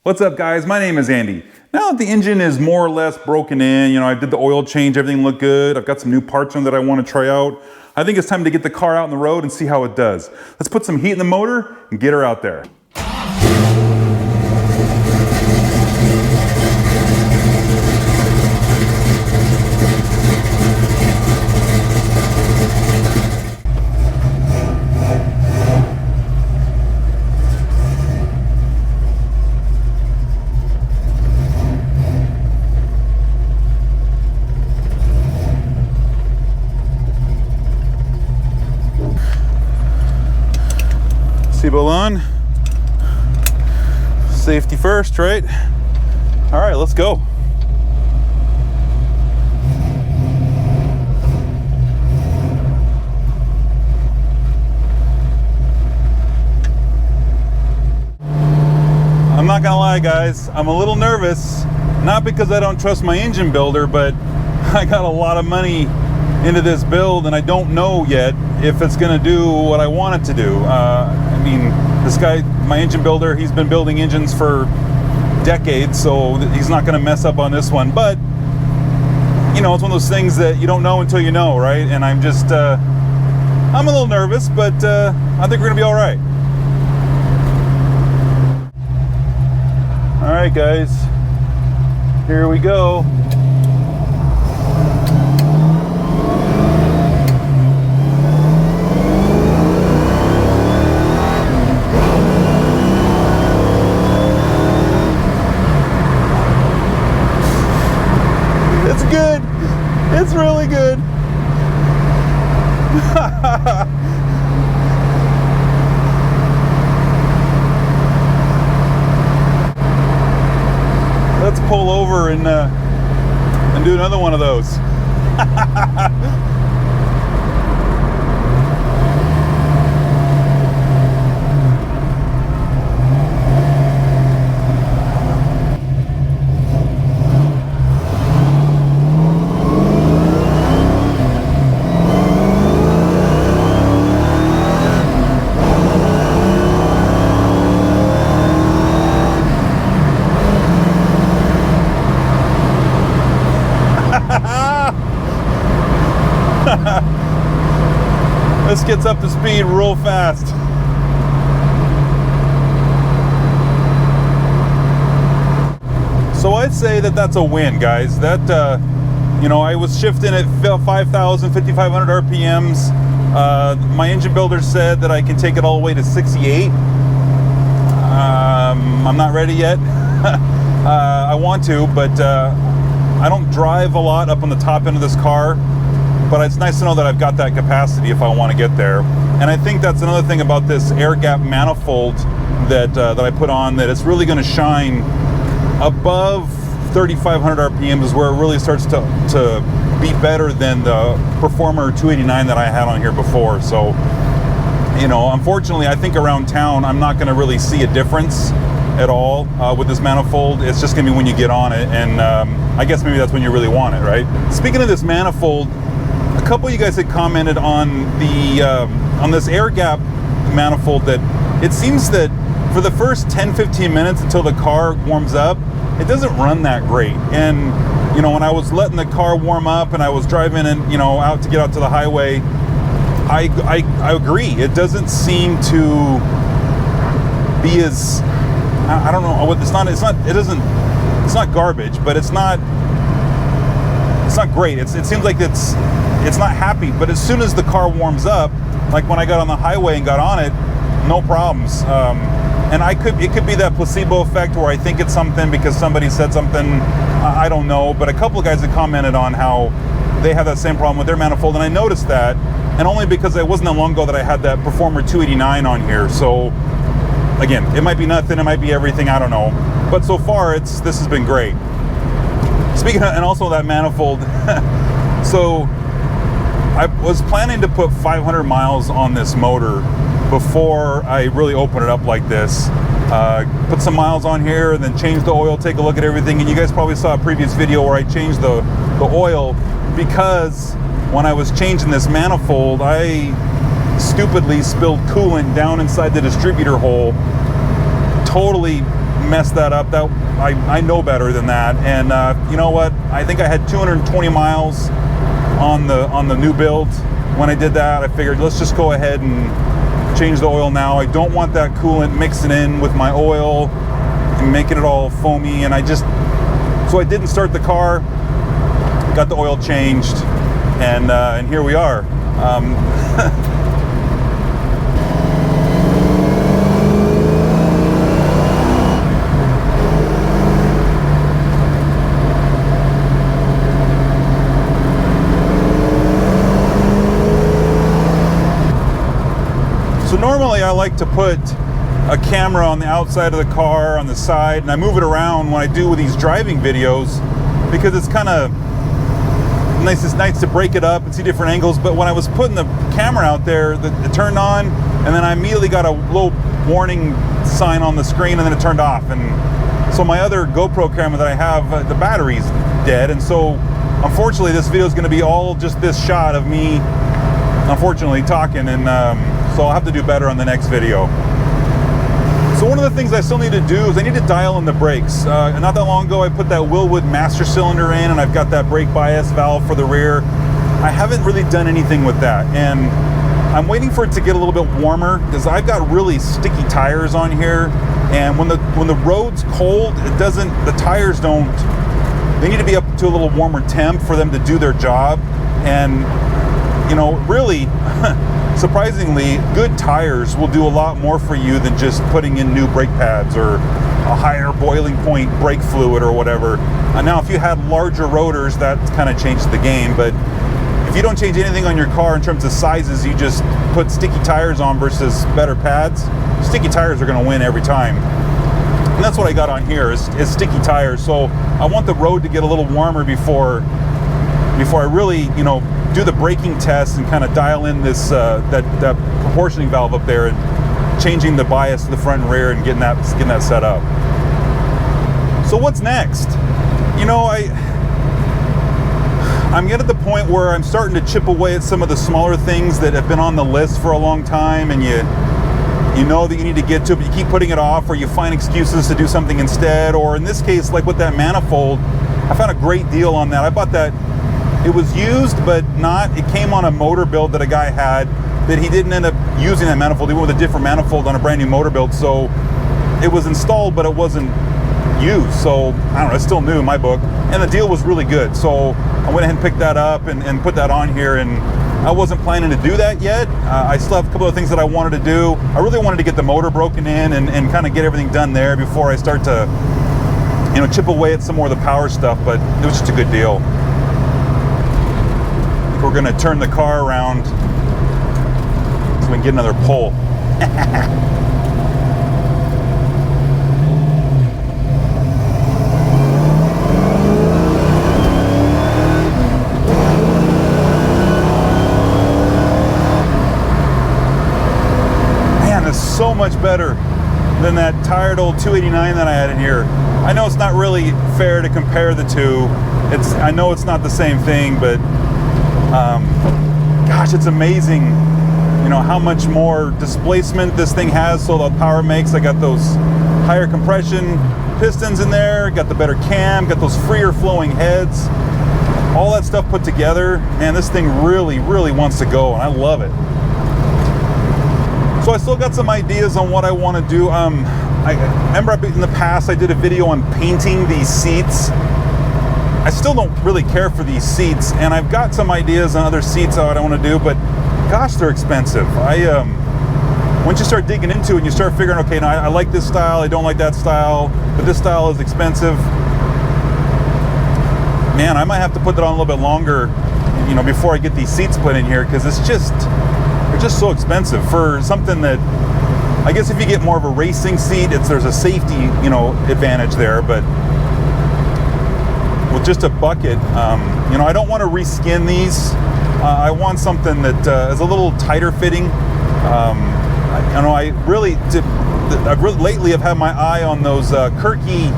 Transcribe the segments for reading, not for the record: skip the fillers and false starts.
What's up guys, my name is Andy. Now that the engine is more or less broken in, I did the oil change, everything looked good. I've got some new parts on that I want to try out. I think it's time to get the car out on the road and see how it does. Let's put some heat in the motor and get her out there. Seatbelt on. Safety first, right? All right, let's go. I'm not gonna lie, guys, I'm a little nervous, not because I don't trust my engine builder, but I got a lot of money into this build and I don't know yet if it's gonna do what I want it to do. I mean, this guy, my engine builder, he's been building engines for decades, so he's not gonna mess up on this one, but it's one of those things that you don't know until you know, right? And I'm just, I'm a little nervous, but I think we're gonna be all right. All right, guys, here we go. It's good. It's really good. Let's pull over and do another one of those. This gets up to speed real fast. So I'd say that that's a win, guys. That, I was shifting at 5,000, 5,500 RPMs. My engine builder said that I can take it all the way to 68. I'm not ready yet. I want to, but I don't drive a lot up on the top end of this car. But it's nice to know that I've got that capacity if I want to get there. And I think that's another thing about this air gap manifold that I put on, that it's really going to shine above 3,500 RPM is where it really starts to be better than the Performer 289 that I had on here before. So, unfortunately, I think around town, I'm not going to really see a difference at all with this manifold. It's just going to be when you get on it. And I guess maybe that's when you really want it, right? Speaking of this manifold, a couple of you guys had commented on the on this air gap manifold that it seems that for the first 10-15 minutes until the car warms up, it doesn't run that great. And when I was letting the car warm up and I was driving and out to get out to the highway, I agree, it doesn't seem to be as, I don't know, it's not garbage, but it's not great. It seems like it's not happy, but as soon as the car warms up, like when I got on the highway and got on it, no problems. And it could be that placebo effect where I think it's something because somebody said something, I don't know, but a couple of guys had commented on how they have that same problem with their manifold, and I noticed that, and only because it wasn't that long ago that I had that Performer 289 on here. So again, it might be nothing, it might be everything, I don't know, but so far this has been great. Speaking of, and also that manifold, so I was planning to put 500 miles on this motor before I really open it up like this. Put some miles on here and then change the oil, take a look at everything. And you guys probably saw a previous video where I changed the oil, because when I was changing this manifold, I stupidly spilled coolant down inside the distributor hole. Totally mess that up. That I know better than that. And you know what? I think I had 220 miles on the new build when I did that. I figured let's just go ahead and change the oil now. I don't want that coolant mixing in with my oil and making it all foamy. And so I didn't start the car. Got the oil changed, and here we are. So normally I like to put a camera on the outside of the car, on the side, and I move it around when I do these driving videos because it's kind of nice. It's nice to break it up and see different angles. But when I was putting the camera out there, it turned on, and then I immediately got a little warning sign on the screen, and then it turned off. And so my other GoPro camera that I have, the battery's dead, and so unfortunately this video is going to be all just this shot of me, unfortunately, talking, and so I'll have to do better on the next video. So one of the things I still need to do is I need to dial in the brakes. Not that long ago I put that Wilwood master cylinder in, and I've got that brake bias valve for the rear. I haven't really done anything with that, and I'm waiting for it to get a little bit warmer because I've got really sticky tires on here, and when the road's cold, the tires don't, they need to be up to a little warmer temp for them to do their job. And you know, really surprisingly, good tires will do a lot more for you than just putting in new brake pads or a higher boiling point brake fluid or whatever. And now if you had larger rotors, that kind of changed the game. But if you don't change anything on your car in terms of sizes, you just put sticky tires on versus better pads, sticky tires are going to win every time. And that's what I got on here is sticky tires. So I want the road to get a little warmer before I really, you know, do the braking test and kind of dial in this that proportioning valve up there and changing the bias to the front and rear and getting that set up. So what's next? You know, I'm getting at the point where I'm starting to chip away at some of the smaller things that have been on the list for a long time, and you know that you need to get to it, but you keep putting it off, or you find excuses to do something instead. Or in this case, like with that manifold, I found a great deal on that. I bought that. It was used, but it came on a motor build that a guy had that he didn't end up using that manifold. He went with a different manifold on a brand new motor build. So it was installed, but it wasn't used. So I don't know, it's still new in my book. And the deal was really good. So I went ahead and picked that up and put that on here. And I wasn't planning to do that yet. I still have a couple of things that I wanted to do. I really wanted to get the motor broken in and kind of get everything done there before I start to, you know, chip away at some more of the power stuff. But it was just a good deal. We're going to turn the car around so we can get another pull. Man, this is so much better than that tired old 289 that I had in here. I know it's not really fair to compare the two. I know it's not the same thing, but gosh, it's amazing, you know, how much more displacement this thing has, so the power makes. I got those higher compression pistons in there, got the better cam, got those freer flowing heads, all that stuff put together. Man, this thing really, really wants to go, and I love it. So I still got some ideas on what I want to do. I remember in the past I did a video on painting these seats. I still don't really care for these seats, and I've got some ideas on other seats that I want to do, but gosh, they're expensive. Once you start digging into it and you start figuring, okay, now I like this style, I don't like that style, but this style is expensive. Man, I might have to put that on a little bit longer, you know, before I get these seats put in here, because they're just so expensive for something that, I guess if you get more of a racing seat, there's a safety, you know, advantage there, but with just a bucket, you know, I don't want to reskin these. I want something that is a little tighter fitting. Lately have had my eye on those Kirky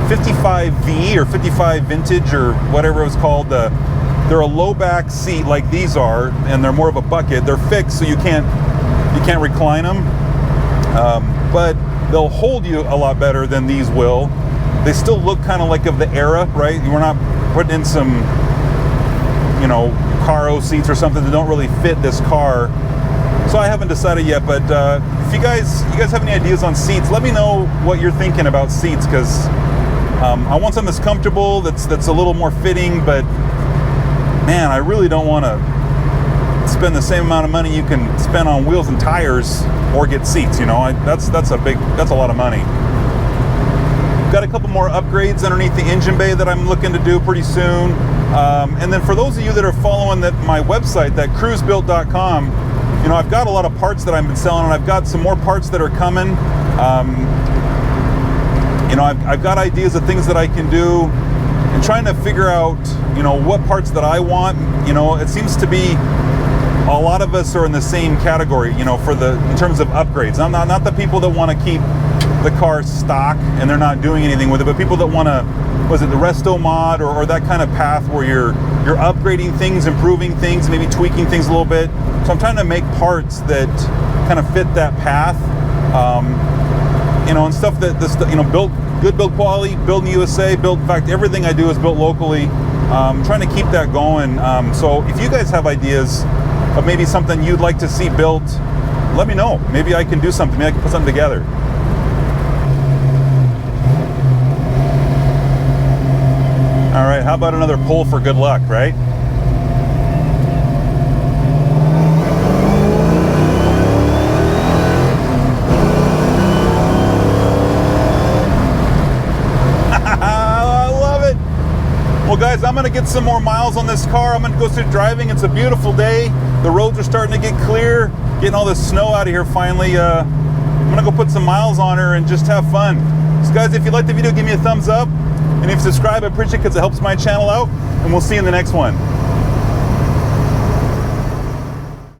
55V or 55 Vintage or whatever it was called. They're a low back seat like these are, and they're more of a bucket. They're fixed, so you can't recline them. But they'll hold you a lot better than these will. They still look kind of like of the era, right? We're not putting in some, you know, Caro seats or something that don't really fit this car. So I haven't decided yet, but if you guys have any ideas on seats, let me know what you're thinking about seats, because I want something that's comfortable, that's a little more fitting, but man, I really don't want to spend the same amount of money you can spend on wheels and tires or get seats. You know, that's a lot of money. Got a couple more upgrades underneath the engine bay that I'm looking to do pretty soon. And then for those of you that are following my website, that KruseBuilt.com, you know, I've got a lot of parts that I've been selling, and I've got some more parts that are coming. You know, I've got ideas of things that I can do, and trying to figure out, you know, what parts that I want. You know, it seems to be a lot of us are in the same category, you know, in terms of upgrades. I'm not the people that want to keep the car stock and they're not doing anything with it, but people that want to, was it the resto mod or that kind of path where you're upgrading things, improving things, maybe tweaking things a little bit. So I'm trying to make parts that kind of fit that path, you know, and stuff that you know, good build quality, built in the USA, in fact, everything I do is built locally. Trying to keep that going. So if you guys have ideas of maybe something you'd like to see built, let me know. Maybe I can do something. Maybe I can put something together. All right, how about another pull for good luck, right? I love it. Well, guys, I'm gonna get some more miles on this car. I'm gonna go start driving. It's a beautiful day. The roads are starting to get clear, getting all this snow out of here finally. I'm gonna go put some miles on her and just have fun. So guys, if you liked the video, give me a thumbs up. And if you subscribe, I appreciate it because it helps my channel out. And we'll see you in the next one.